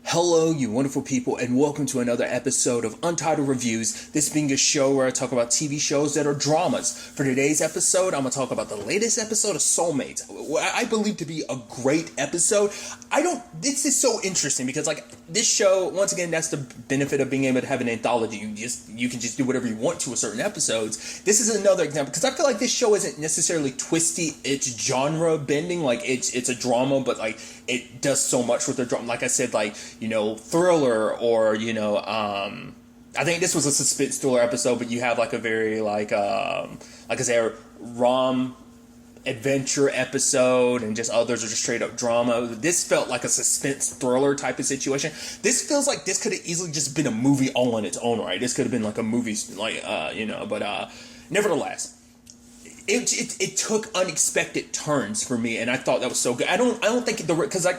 Hello, you wonderful people, and welcome to another episode of Untitled Reviews. This being a show where I talk about TV shows that are dramas. For today's episode, I'm going to talk about the latest episode of Soulmates. What I believe to be a great episode. This is so interesting because, this show, once again, that's the benefit of being able to have an anthology. You can just do whatever you want to with certain episodes. This is another example because I feel like this show isn't necessarily twisty. It's genre bending. It's a drama, but it does so much with the drama. Like I said, thriller or, I think this was a suspense thriller episode, but you have a very, rom adventure episode, and just others are just straight up drama. This felt like a suspense thriller type of situation. This feels like this could have easily just been a movie all on its own, right? This could have been like a movie, but nevertheless, it took unexpected turns for me, and I thought that was so good. I don't think because I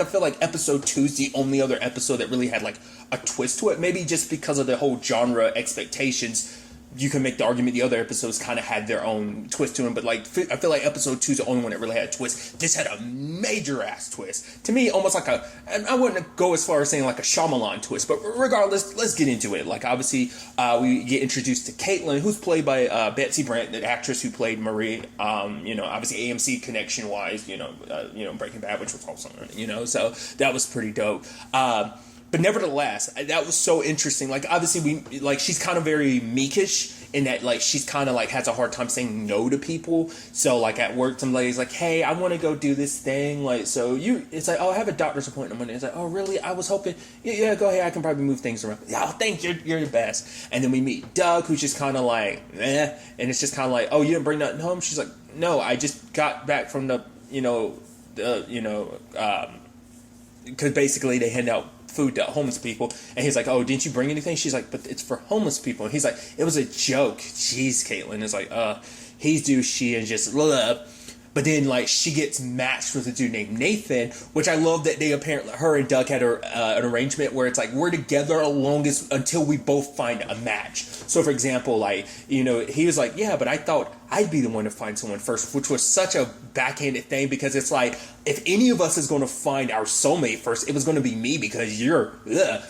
feel like episode 2 is the only other episode that really had a twist to it. Maybe just because of the whole genre expectations, you can make the argument the other episodes kind of had their own twist to them. But I feel like episode 2 is the only one that really had a twist. This had a major ass twist to me, almost I wouldn't go as far as saying like a Shyamalan twist, but regardless, let's get into it. Obviously, we get introduced to Caitlin, who's played by Betsy Brandt, the actress who played Marie. Obviously AMC connection wise, Breaking Bad, which was awesome, so that was pretty dope. But nevertheless, that was so interesting. Obviously, she's kind of very meekish in that, she's kind of has a hard time saying no to people. So, at work, some lady's like, hey, I want to go do this thing. It's oh, I have a doctor's appointment Monday. It's oh, really? I was hoping, yeah, go ahead. I can probably move things around. Yeah, thank you. You're the best. And then we meet Doug, who's just kind of eh. And it's just kind of oh, you didn't bring nothing home? She's like, no, I just got back from because basically they hand out food to homeless people, and he's like, oh, didn't you bring anything? She's like, but it's for homeless people. And he's like, it was a joke. Jeez, Caitlin is he's douchey and just blah. But then she gets matched with a dude named Nathan, which I love that they apparently, her and Doug had an arrangement where it's we're together until we both find a match. So for example, he was like, yeah, but I thought I'd be the one to find someone first, which was such a backhanded thing because it's if any of us is going to find our soulmate first, it was going to be me because you're,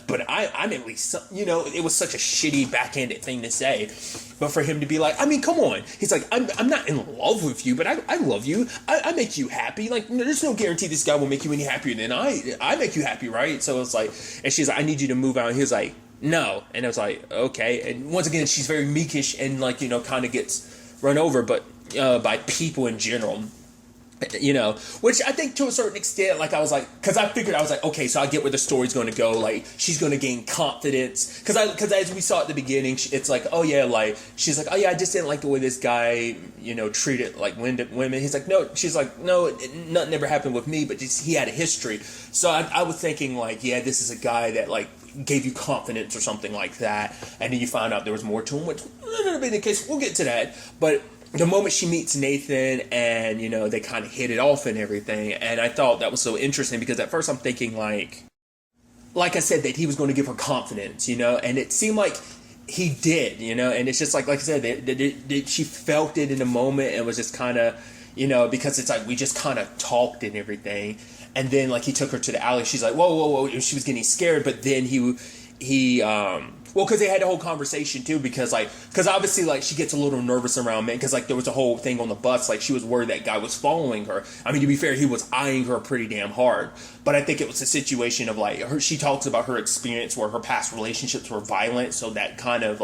but I'm at least, it was such a shitty backhanded thing to say. But for him to be come on. He's like, I'm not in love with you, but I love you. I make you happy. There's no guarantee this guy will make you any happier than I make you happy, right? So it's and she's like, I need you to move out. And he was like, no. And I was like, okay. And once again, she's very meekish and kind of gets run over, but by people in general. Which I think to a certain extent, I was because I figured, I was okay, so I get where the story's going to go. She's going to gain confidence. Because as we saw at the beginning, it's oh yeah, she's oh yeah, I just didn't like the way this guy, treated women. He's like, no, she's like, no, nothing ever happened with me, but just, he had a history. So I was thinking yeah, this is a guy that gave you confidence or something like that. And then you find out there was more to him, which wouldn't have been the case. We'll get to that. But the moment she meets Nathan and, they kind of hit it off and everything. And I thought that was so interesting because at first I'm thinking like I said, that he was going to give her confidence, and it seemed like he did, and it's just like I said, that she felt it in the moment and was just kind of, because it's we just kind of talked and everything. And then he took her to the alley. She's like, whoa. And she was getting scared. But then because they had the whole conversation too, because obviously she gets a little nervous around men, because there was a whole thing on the bus, she was worried that guy was following her. I mean, to be fair, he was eyeing her pretty damn hard, but I think it was a situation of she talks about her experience where her past relationships were violent, so that kind of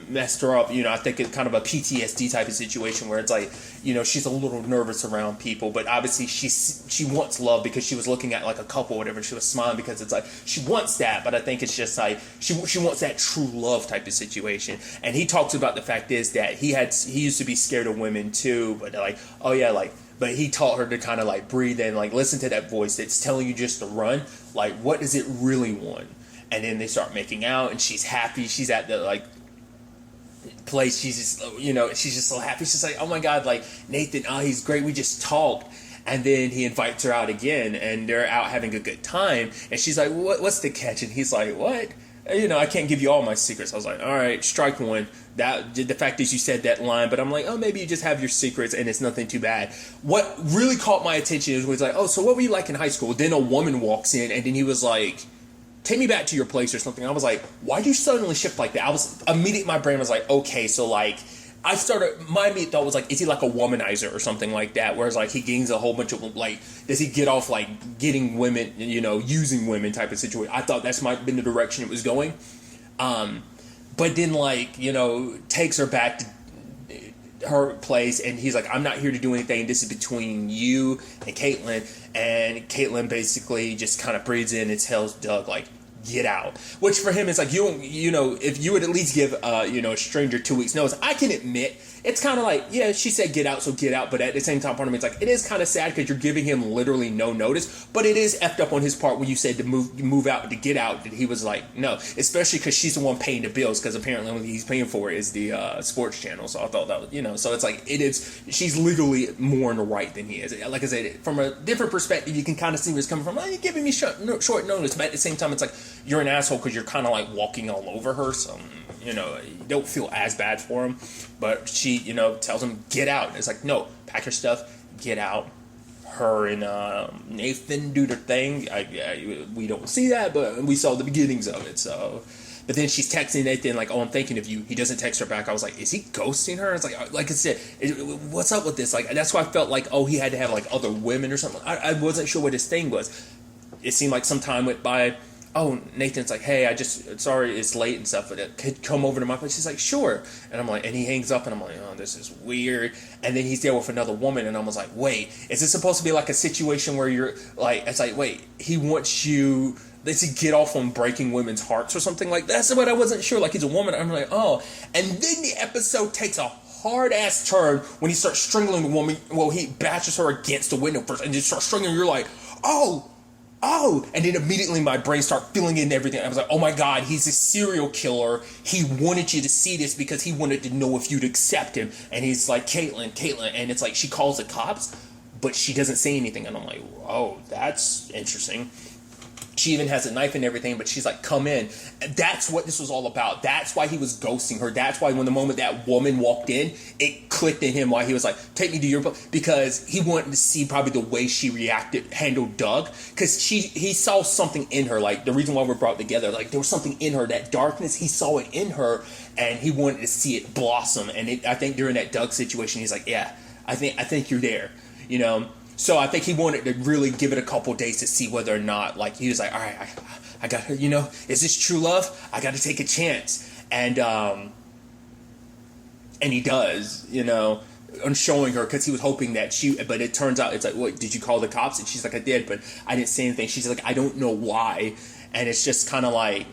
messed her up. I think it's kind of a PTSD type of situation where it's she's a little nervous around people, but obviously she wants love because she was looking at a couple or whatever, and she was smiling because it's she wants that, but I think it's just she wants that true love type of situation. And he talks about the fact is that he used to be scared of women too, but oh yeah, but he taught her to kind of breathe and listen to that voice that's telling you just to run. What does it really want? And then they start making out, and she's happy. She's at the place. She's just she's just so happy. She's oh my god, Nathan, oh, he's great. We just talked. And then he invites her out again, and they're out having a good time. And she's like, what's the catch? And he's like, what? I can't give you all my secrets. I was like, all right, strike one. That the fact that you said that line, but I'm like, oh, maybe you just have your secrets and it's nothing too bad. What really caught my attention was like, oh, so what were you like in high school? Then a woman walks in, and then he was like, take me back to your place or something. I was like, why'd you suddenly shift like that? I was immediately, my brain was like, okay, so like, my immediate thought was like, is he like a womanizer or something like that? Whereas like he gains a whole bunch of like, does he get off like getting women, using women type of situation? I thought that's might have been the direction it was going. But then like, takes her back to her place, and he's like, I'm not here to do anything. This is between you and Caitlin. And Caitlin basically just kind of breathes in and tells Doug like, get out. Which for him is like, if you would at least give a stranger 2 weeks notice. I can admit it's kind of like, yeah, she said get out, so get out. But at the same time, part of me, it's like, it is kind of sad because you're giving him literally no notice. But it is effed up on his part when you said to move out, to get out. That he was like, no, especially because she's the one paying the bills, because apparently what he's paying for is the sports channel. So I thought that was, so it's like, she's legally more in the right than he is. Like I said, from a different perspective, you can kind of see where it's coming from. Oh, you're giving me short notice, but at the same time, it's like, you're an asshole because you're kind of like walking all over her. So, you don't feel as bad for him. But she, tells him, get out. And it's like, no, pack your stuff, get out. Her and Nathan do their thing. We don't see that, but we saw the beginnings of it. So, but then she's texting Nathan like, oh, I'm thinking of you. He doesn't text her back. I was like, is he ghosting her? It's like I said, what's up with this? Like, that's why I felt like, oh, he had to have like other women or something. I wasn't sure what his thing was. It seemed like some time went by. Oh, Nathan's like, hey, sorry it's late and stuff, but could come over to my place. He's like, sure. And I'm like, and he hangs up, and I'm like, oh, this is weird. And then he's there with another woman, and I was like, wait, is this supposed to be like a situation where you're like, it's like, wait, he wants you to get off on breaking women's hearts or something like that? That's what I wasn't sure. Like, he's a woman. I'm like, oh. And then the episode takes a hard-ass turn when he starts strangling the woman. Well, he bashes her against the window first and just starts strangling her. You're like, oh, and then immediately my brain started filling in everything. I was like, oh my God, he's a serial killer. He wanted you to see this because he wanted to know if you'd accept him. And he's like, Caitlin. And it's like, she calls the cops, but she doesn't say anything. And I'm like, oh, that's interesting. She even has a knife and everything, but she's like, come in. And that's what this was all about. That's why he was ghosting her. That's why when the moment that woman walked in, it clicked in him why he was like, take me to your place. Because he wanted to see probably the way she handled Doug. Because he saw something in her. Like, the reason why we're brought together, like, there was something in her. That darkness, he saw it in her, and he wanted to see it blossom. And I think during that Doug situation, he's like, yeah, I think you're there, So I think he wanted to really give it a couple days to see whether or not, like, he was like, all right, I got her, is this true love? I got to take a chance. And he does, on showing her, because he was hoping that but it turns out, it's like, what, did you call the cops? And she's like, I did, but I didn't say anything. She's like, I don't know why. And it's just kind of like,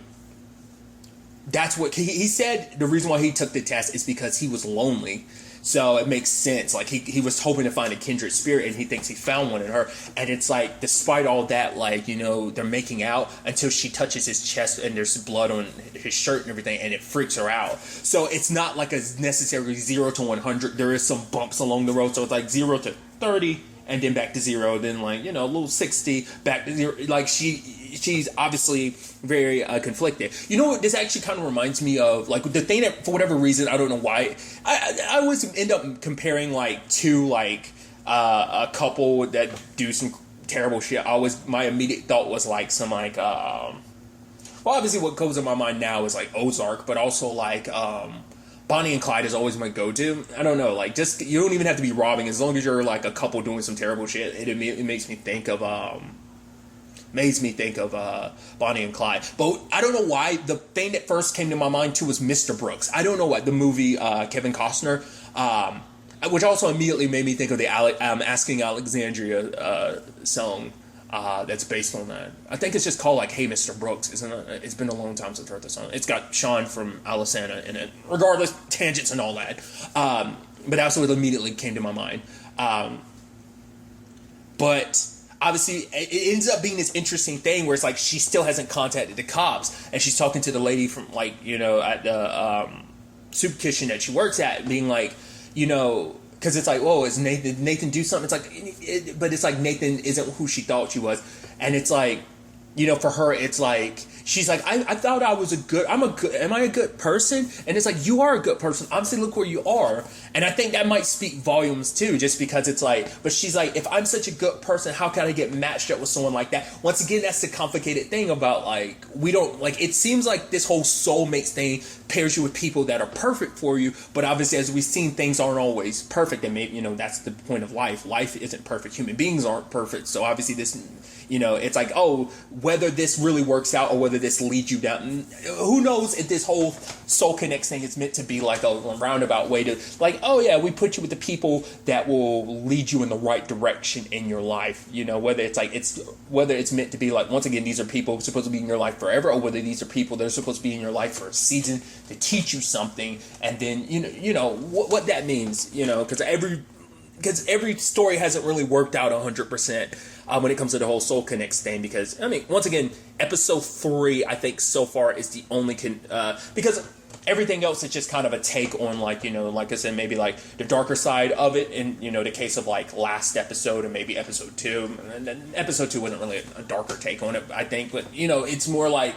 that's what, he said the reason why he took the test is because he was lonely. So it makes sense. Like, he was hoping to find a kindred spirit, and he thinks he found one in her. And it's like, despite all that, like, they're making out until she touches his chest and there's blood on his shirt and everything, and it freaks her out. So it's not like a necessarily 0 to 100. There is some bumps along the road. So it's like 0 to 30 and then back to 0. Then like, a little 60 back to 0. Like, she's obviously very conflicted. You know what this actually kind of reminds me of? Like, the thing that, for whatever reason, I don't know why, I always end up comparing, like, to, like, a couple that do some terrible shit. My immediate thought was, like, some, like, well, obviously what goes in my mind now is, like, Ozark, but also, like, Bonnie and Clyde is always my go-to. I don't know, like, just, you don't even have to be robbing. As long as you're, like, a couple doing some terrible shit, it makes me think of, Bonnie and Clyde. But I don't know why. The thing that first came to my mind too was Mr. Brooks. I don't know what the movie Kevin Costner, which also immediately made me think of the Asking Alexandria song that's based on that. I think it's just called like Hey Mr. Brooks, isn't it? It's been a long time since I've heard the song. It's got Sean from Alisana in it. Regardless, tangents and all that. But that's what immediately came to my mind. But obviously, it ends up being this interesting thing where it's like she still hasn't contacted the cops, and she's talking to the lady from, like, at the soup kitchen that she works at, being like, because it's like, whoa, is Nathan do something? It's like, but it's like Nathan isn't who she thought she was, and it's like, for her, it's like, She's like, I thought I was am I a good person? And it's like, you are a good person. Obviously, look where you are. And I think that might speak volumes too, just because it's like, but she's like, if I'm such a good person, how can I get matched up with someone like that? Once again, that's the complicated thing about like, we don't, like, it seems like this whole soulmates thing pairs you with people that are perfect for you, but obviously, as we've seen, things aren't always perfect, and maybe, that's the point of life. Life isn't perfect. Human beings aren't perfect. So obviously this, it's like, oh, whether this really works out or whether this leads you down, who knows if this whole Soul Connects thing is meant to be like a roundabout way to, like, oh yeah, we put you with the people that will lead you in the right direction in your life, whether it's meant to be like, once again, these are people supposed to be in your life forever, or whether these are people that are supposed to be in your life for a season to teach you something, and then, what that means, because every story hasn't really worked out 100% when it comes to the whole Soul Connects thing. Because once again, episode 3, I think so far is the only because everything else is just kind of a take on like I said, maybe like the darker side of it. In the case of like last episode and maybe episode 2, and then episode 2 wasn't really a darker take on it, I think, but it's more like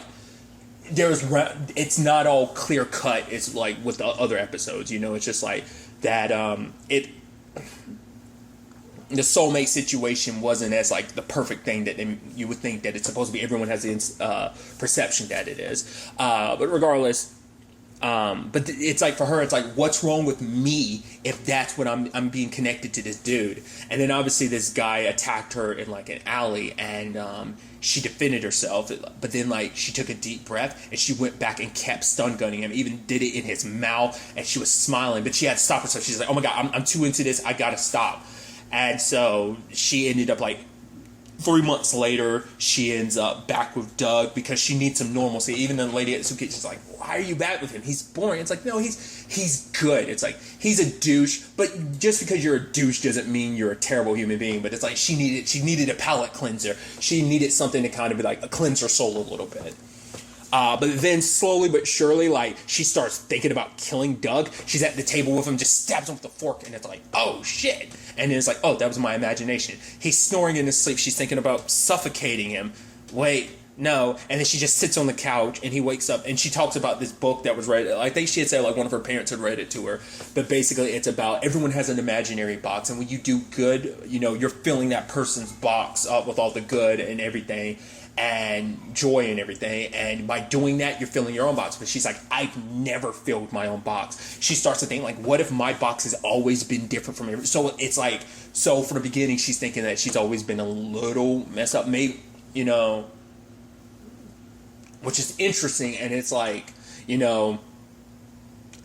it's not all clear cut. It's like with the other episodes, it's just like that. The soulmate situation wasn't as like the perfect thing that you would think that it's supposed to be. Everyone has the perception that it is, but regardless. But it's like, for her, it's like, what's wrong with me if that's what I'm being connected to this dude? And then obviously this guy attacked her in like an alley, and she defended herself, but then like she took a deep breath and she went back and kept stun gunning him, even did it in his mouth, and she was smiling, but she had to stop herself. She's like, oh my god, I'm too into this, I gotta stop. And so she ended up like 3 months later, she ends up back with Doug because she needs some normalcy. Even the lady at Suki, she's like, why are you back with him? He's boring. It's like, no, he's good. It's like, he's a douche, but just because you're a douche doesn't mean you're a terrible human being. But it's like, she needed a palate cleanser. She needed something to kind of be like, cleanse her soul a little bit. But then slowly but surely, like, she starts thinking about killing Doug. She's at the table with him, just stabs him with a fork, and it's like, oh shit. And then it's like, oh, that was my imagination. He's snoring in his sleep. She's thinking about suffocating him. Wait, no. And then she just sits on the couch, and he wakes up, and she talks about this book that was read. I think she had said like one of her parents had read it to her. But basically, it's about everyone has an imaginary box, and when you do good, you're filling that person's box up with all the good and everything, and joy and everything, and by doing that, you're filling your own box. But she's like, I've never filled my own box. She starts to think like, what if my box has always been different from every? So it's like, so from the beginning, she's thinking that she's always been a little messed up, maybe, which is interesting. And it's like,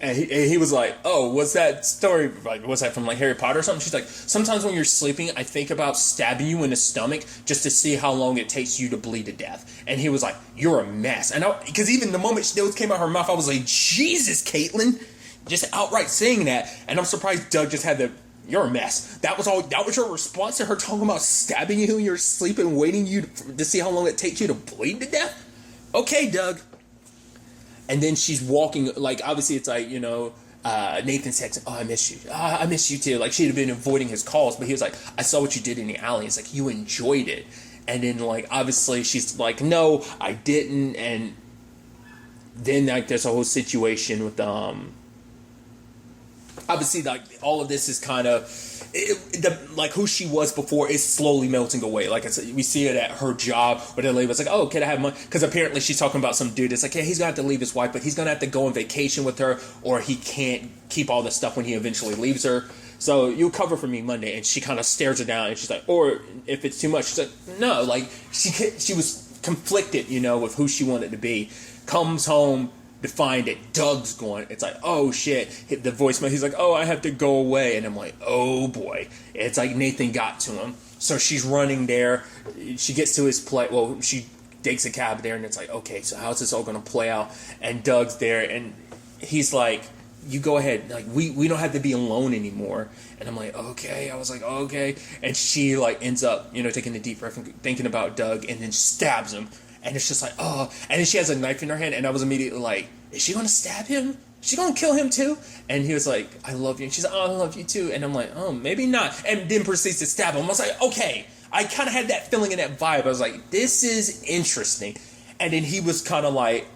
and he was like, oh, what's that story? Like, what's that from, like, Harry Potter or something? She's like, sometimes when you're sleeping, I think about stabbing you in the stomach just to see how long it takes you to bleed to death. And he was like, you're a mess. And because even the moment those came out of her mouth, I was like, Jesus, Caitlin, just outright saying that. And I'm surprised Doug just had you're a mess. That was your response to her talking about stabbing you in your sleep and waiting to see how long it takes you to bleed to death? Okay, Doug. And then she's walking, like, obviously it's like, Nathan's texting, oh, I miss you. I miss you too. Like, she'd have been avoiding his calls, but he was like, I saw what you did in the alley. It's like, you enjoyed it. And then, like, obviously she's like, no, I didn't. And then, like, there's a whole situation with, obviously, like, all of this is kind of, like, who she was before is slowly melting away. Like I said, we see it at her job where the lady was like, oh, can I have money? Because apparently she's talking about some dude. It's like, yeah, he's going to have to leave his wife, but he's going to have to go on vacation with her, or he can't keep all this stuff when he eventually leaves her. So you'll cover for me Monday. And she kind of stares her down, and she's like, or if it's too much, she's like, no. Like, she was conflicted, with who she wanted to be. Comes home to find that Doug's gone. It's like, oh shit. Hit the voicemail. He's like, oh, I have to go away. And I'm like, oh boy. It's like Nathan got to him. So she's running there. She gets to his place. Well, she takes a cab there, and it's like, okay, so how's this all going to play out? And Doug's there, and he's like, you go ahead. Like, we don't have to be alone anymore. And I'm like, okay. I was like, okay. And she, like, ends up, taking a deep breath and thinking about Doug, and then stabs him. And it's just like, oh. And then she has a knife in her hand, and I was immediately like, is she going to stab him? Is she going to kill him too? And he was like, I love you. And she's like, oh, I love you too. And I'm like, oh, maybe not. And then proceeds to stab him. I was like, okay. I kind of had that feeling and that vibe. I was like, this is interesting. And then he was kind of like,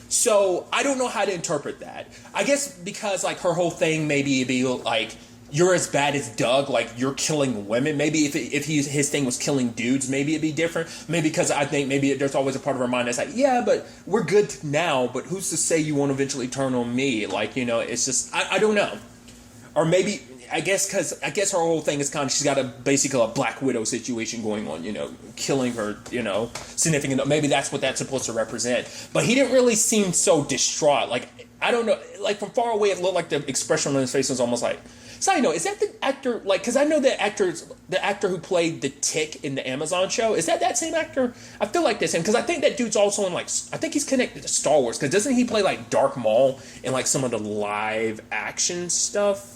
So I don't know how to interpret that. I guess because like her whole thing maybe it'd be like, you're as bad as Doug, like you're killing women. Maybe if his thing was killing dudes, maybe it'd be different. Maybe because I think maybe there's always a part of her mind that's like, yeah, but we're good now, but who's to say you won't eventually turn on me? Like, you know, it's just, I don't know. Or maybe, I guess her whole thing is kind of, she's got basically a Black Widow situation going on, you know, killing her, you know, significant. Maybe that's what that's supposed to represent. But he didn't really seem so distraught. Like, I don't know, like from far away, it looked like the expression on his face was almost like, side note, is that the actor, like, because I know the actor who played the Tick in the Amazon show, is that same actor? I feel like that's him, because I think that dude's also in, like, I think he's connected to Star Wars, because doesn't he play, like, Darth Maul in, like, some of the live action stuff?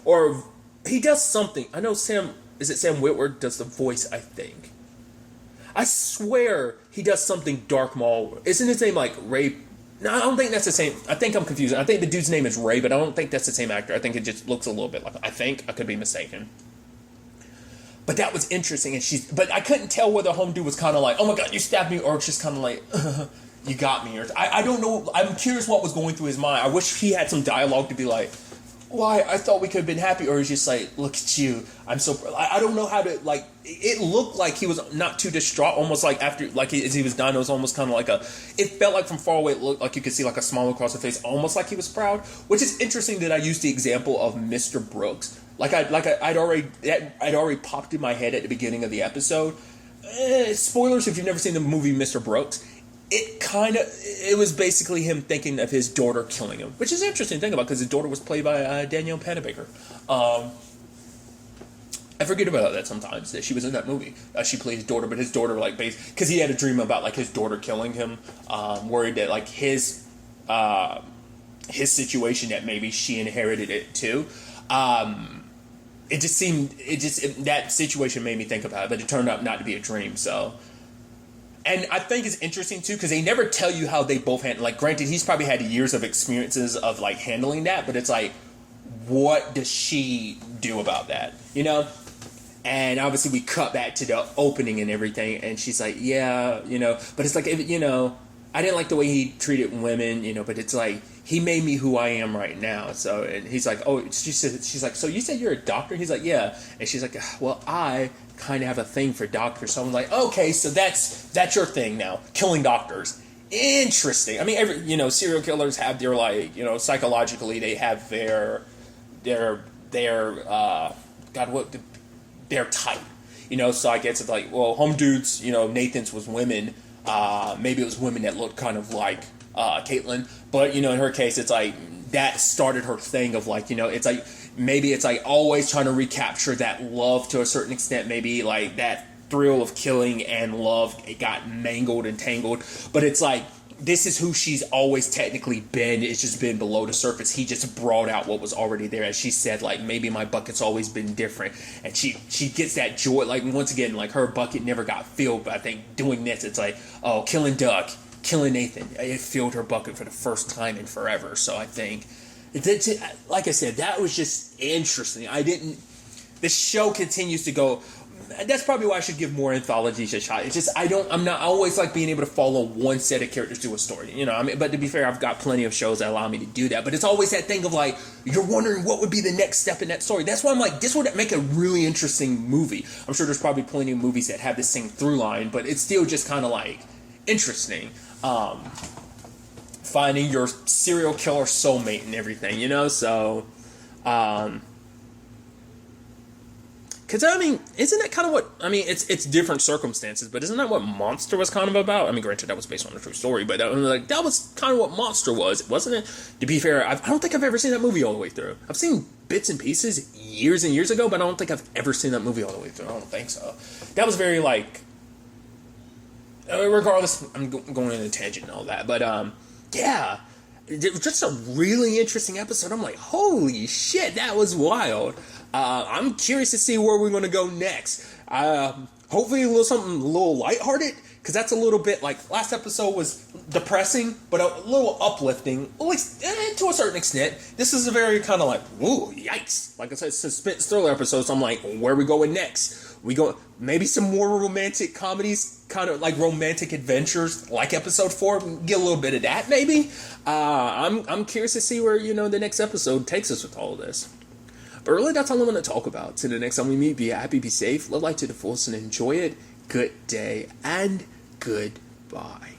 Or he does something. I know Sam Witwer does the voice, I think. I swear he does something Darth Maul. Isn't his name, like, Ray? No, I don't think that's the same. I think I'm confused. I think the dude's name is Ray, but I don't think that's the same actor. I think it just looks a little bit like. I think I could be mistaken. But that was interesting, but I couldn't tell whether home dude was kind of like, oh my god, you stabbed me, or it's just kind of like, you got me, or I don't know. I'm curious what was going through his mind. I wish he had some dialogue to be like, why, I thought we could have been happy, or he's just like, look at you, I'm so, I don't know how to, like, it looked like he was not too distraught, almost like after, like, as he was dying, it was almost kind of like it felt like from far away, it looked like you could see like a smile across the face, almost like he was proud, which is interesting that I used the example of Mr. Brooks, I'd already popped in my head at the beginning of the episode, spoilers if you've never seen the movie Mr. Brooks, it was basically him thinking of his daughter killing him, which is an interesting thing about because his daughter was played by Danielle Panabaker. I forget about that sometimes, that she was in that movie. She played his daughter, but his daughter, like, because he had a dream about, like, his daughter killing him, worried that, like, his situation, that maybe she inherited it too. That situation made me think about it, but it turned out not to be a dream, so. And I think it's interesting, too, because they never tell you how they both handle. Like, granted, he's probably had years of experiences of, like, handling that. But it's like, what does she do about that? You know? And obviously we cut back to the opening and everything. And she's like, yeah, you know. But it's like, you know, I didn't like the way he treated women, you know. But it's like, he made me who I am right now. So, and he's like, oh, she's like, so you said you're a doctor? He's like, yeah. And she's like, well, I kind of have a thing for doctors. So I'm like, okay, so that's your thing now, killing doctors. Interesting. I mean, serial killers have their, like, you know, psychologically they have their type, you know. So I guess it's like, well, home dudes, you know, Nathan's was women. Maybe it was women that looked kind of like Caitlyn, but you know, in her case, it's like that started her thing of, like, you know, it's like. Maybe it's like always trying to recapture that love to a certain extent. Maybe like that thrill of killing and love, it got mangled and tangled. But it's like, this is who she's always technically been. It's just been below the surface. He just brought out what was already there. As she said, like, maybe my bucket's always been different. And she gets that joy. Like, once again, like, her bucket never got filled. But I think doing this, it's like, oh, killing Doug, killing Nathan. It filled her bucket for the first time in forever. So I think... like I said, that was just interesting. The show continues to go. That's probably why I should give more anthologies a shot. It's just, I always like being able to follow one set of characters to a story. You know, I mean, but to be fair, I've got plenty of shows that allow me to do that. But it's always that thing of like, you're wondering what would be the next step in that story. That's why I'm like, this would make a really interesting movie. I'm sure there's probably plenty of movies that have the same through line, but it's still just kind of like interesting. Finding your serial killer soulmate and everything, you know, so, because, I mean, isn't that kind of what, I mean, it's different circumstances, but isn't that what Monster was kind of about? I mean, granted, that was based on a true story, but like, that was kind of what Monster was, wasn't it? To be fair, I don't think I've ever seen that movie all the way through. I've seen bits and pieces years and years ago, but I don't think I've ever seen that movie all the way through. I don't think so. That was very, like, regardless, I'm going on a tangent and all that, but, yeah, it was just a really interesting episode. I'm like, holy shit, that was wild. I'm curious to see where we're going to go next. Hopefully something a little lighthearted, because that's a little bit, like, last episode was depressing, but a little uplifting, at least to a certain extent. This is a very kind of like, whoa, yikes. Like I said, suspense thriller episode, so I'm like, where are we going next? We go maybe some more romantic comedies, kind of like romantic adventures, like episode 4. Get a little bit of that, maybe. I'm curious to see where the next episode takes us with all of this. But really, that's all I want to talk about. Till the next time we meet, be happy, be safe, live life to the fullest, and enjoy it. Good day and goodbye.